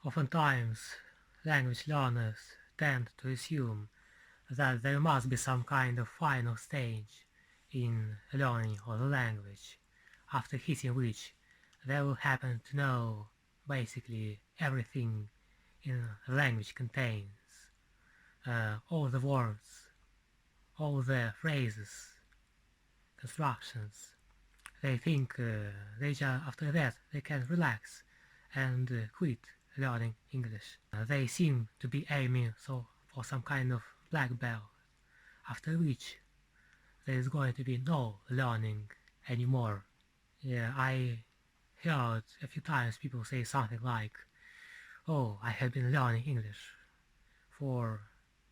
Oftentimes, language learners tend to assume that there must be some kind of final stage in learning of the language, after hitting which they will happen to know basically everything in the language contains, all the words, all the phrases, constructions. They think after that they can relax and quit learning English. They seem to be aiming for some kind of black belt, after which there is going to be no learning anymore. Yeah, I heard a few times people say something like, "Oh, I have been learning English for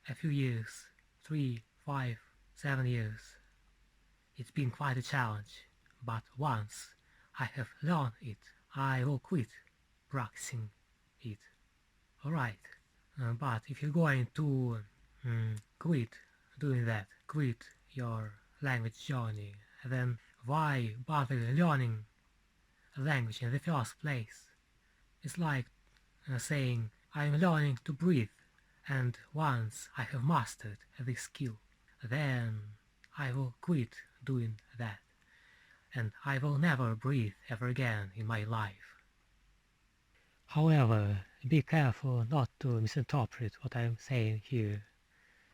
a few years, 3, 5, 7 years. It's been quite a challenge, but once I have learned it, I will quit practicing it." Alright, but if you're going to quit doing that, quit your language journey, then why bother learning a language in the first place? It's like saying, I'm learning to breathe, and once I have mastered this skill, then I will quit doing that, and I will never breathe ever again in my life. However, be careful not to misinterpret what I am saying here.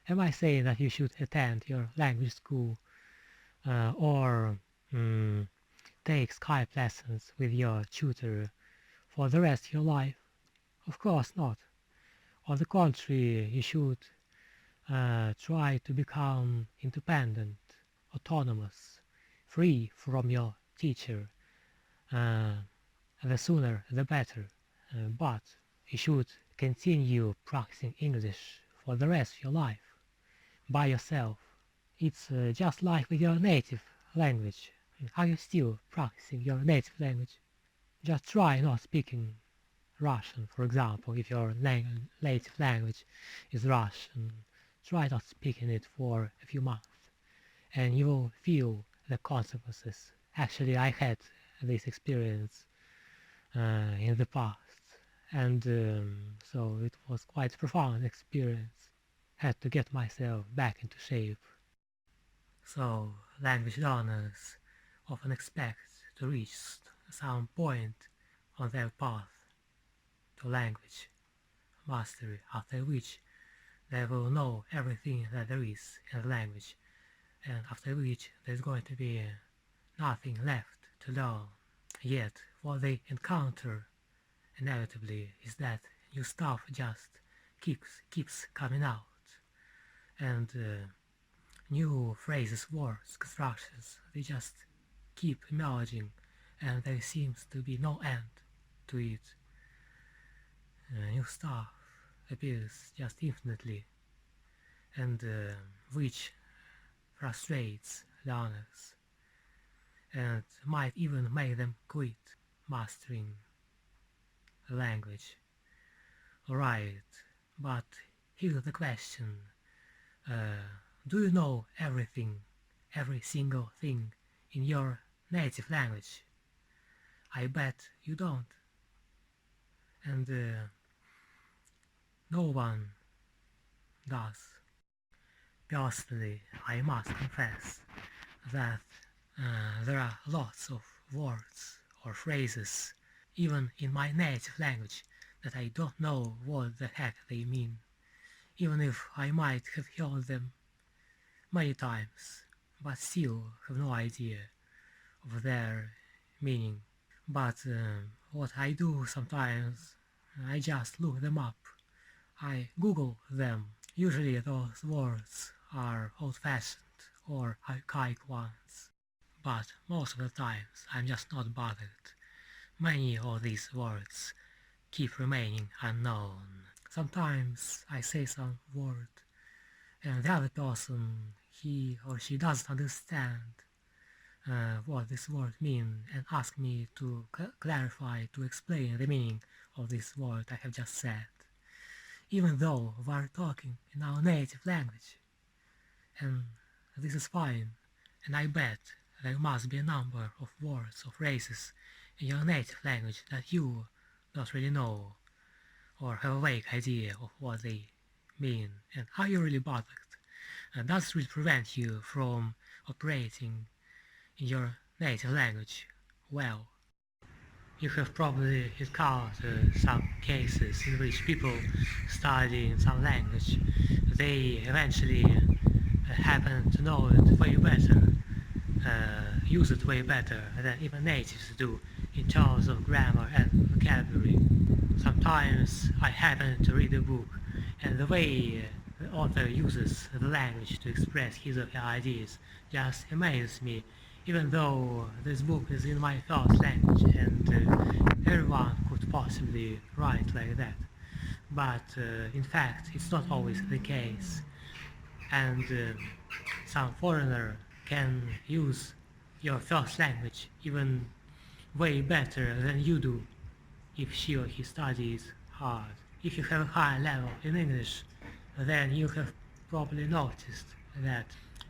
Am I saying that you should attend your language school or take Skype lessons with your tutor for the rest of your life? Of course not. On the contrary, you should try to become independent, autonomous, free from your teacher. The sooner the better. But you should continue practicing English for the rest of your life, by yourself. It's just like with your native language. Are you still practicing your native language? Just try not speaking Russian, for example, if your native language is Russian. Try not speaking it for a few months, and you will feel the consequences. Actually, I had this experience in the past, and so it was quite a profound experience. Had to get myself back into shape. So, language learners often expect to reach some point on their path to language mastery, after which they will know everything that there is in the language, and after which there's going to be nothing left to learn. Yet, what they encounter inevitably is that new stuff just keeps coming out, and new phrases, words, constructions, they just keep emerging, and there seems to be no end to it. New stuff appears just infinitely, and which frustrates learners and might even make them quit mastering the language. Alright, but here's the question. Do you know everything, every single thing in your native language? I bet you don't. And no one does. Personally, I must confess that there are lots of words or phrases, even in my native language, that I don't know what the heck they mean, even if I might have heard them many times, but still have no idea of their meaning. But what I do sometimes, I just look them up. I Google them. Usually those words are old-fashioned or archaic ones, but most of the times I'm just not bothered. Many of these words keep remaining unknown. Sometimes I say some word and the other person, he or she doesn't understand what this word means and ask me to clarify, to explain the meaning of this word I have just said, even though we're talking in our native language. And this is fine, and I bet there must be a number of words or phrases in your native language that you don't really know, or have a vague idea of what they mean, and are you really bothered? And does it really prevent you from operating in your native language well? You have probably encountered some cases in which people studying some language, they eventually happen to know it way better, use it way better than even natives do in terms of grammar and vocabulary. Sometimes I happen to read a book, and the way the author uses the language to express his or her ideas just amazes me, even though this book is in my first language and everyone could possibly write like that. But in fact, it's not always the case, and some foreigner can use your first language even way better than you do if she or he studies hard. If you have a high level in English, then you have probably noticed that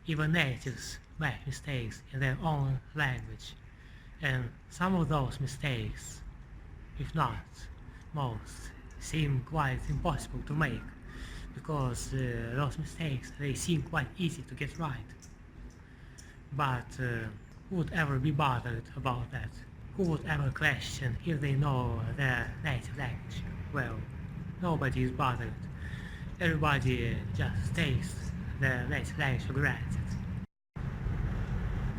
even natives make mistakes in their own language, and some of those mistakes, if not most, seem quite impossible to make, because those mistakes, they seem quite easy to get right. But who would ever be bothered about that? Who would ever question if they know their native language? Well, nobody is bothered. Everybody just takes their native language for granted.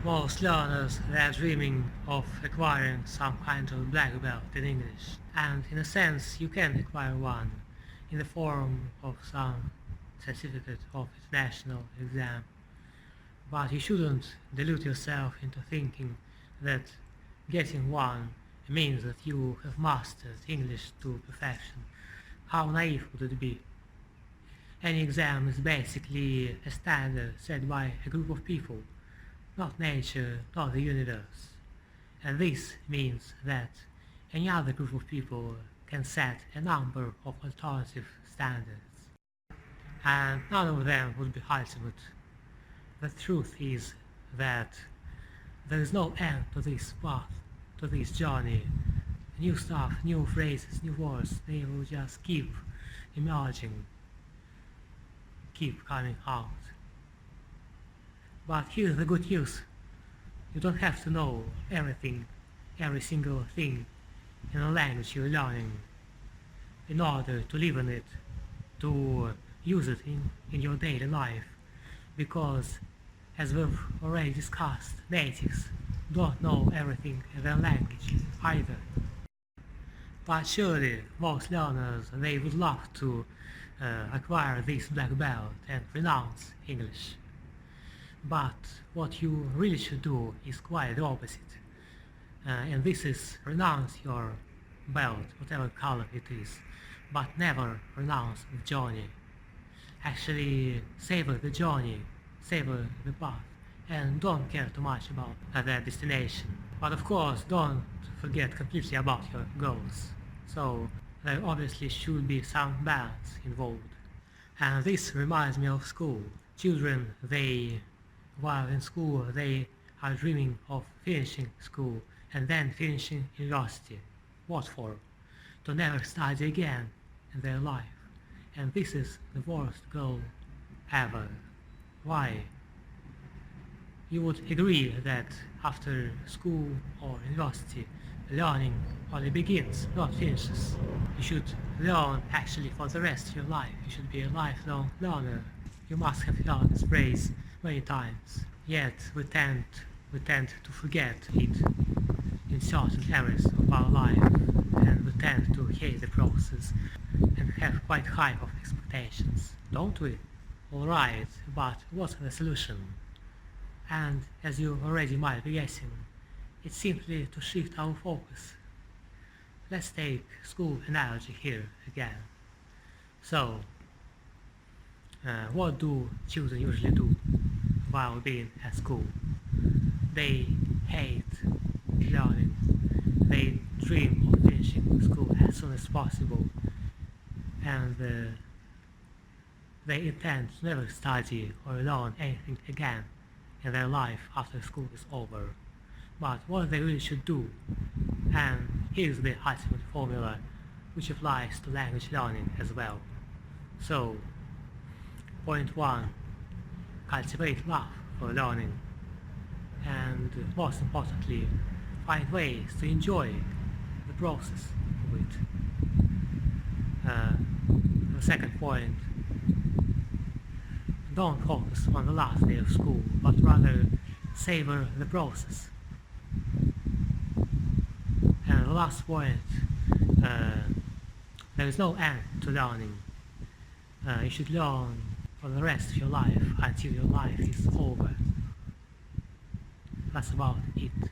Most learners, they are dreaming of acquiring some kind of black belt in English, and in a sense you can acquire one in the form of some certificate of international exam. But you shouldn't delude yourself into thinking that getting one means that you have mastered English to perfection. How naive would it be? Any exam is basically a standard set by a group of people, not nature, not the universe. And this means that any other group of people can set a number of alternative standards, and none of them would be ultimate. The truth is that there is no end to this path, to this journey. New stuff, new phrases, new words, they will just keep emerging, keep coming out. But here's the good news. You don't have to know everything, every single thing in a language you're learning in order to live in it, to use it in your daily life, because as we've already discussed, natives don't know everything in their language either. But surely most learners, they would love to acquire this black belt and renounce English. But what you really should do is quite the opposite. And this is renounce your belt, whatever color it is, but never renounce the journey. Actually savor the journey, savor the path, and don't care too much about the destination. But of course, don't forget completely about your goals. So there obviously should be some balance involved. And this reminds me of school. Children, they, while in school, they are dreaming of finishing school and then finishing university. What for? To never study again in their life. And this is the worst goal ever. Why? You would agree that after school or university, learning only begins, not finishes. You should learn actually for the rest of your life. You should be a lifelong learner. You must have heard this phrase many times. Yet we tend to forget it in certain areas of our life, and we tend to hate the process and have quite high of expectations, don't we? Alright, but what's the solution? And as you already might be guessing, it's simply to shift our focus. Let's take school analogy here again. So, what do children usually do while being at school? They hate learning. They dream of finishing school as soon as possible, and they intend to never study or learn anything again in their life after school is over. But what they really should do, and here's the ultimate formula which applies to language learning as well. So, point 1, cultivate love for learning, and most importantly, find ways to enjoy the process of it. The second point, don't focus on the last day of school, but rather savor the process. And the last point, there is no end to learning. You should learn for the rest of your life until your life is over. That's about it.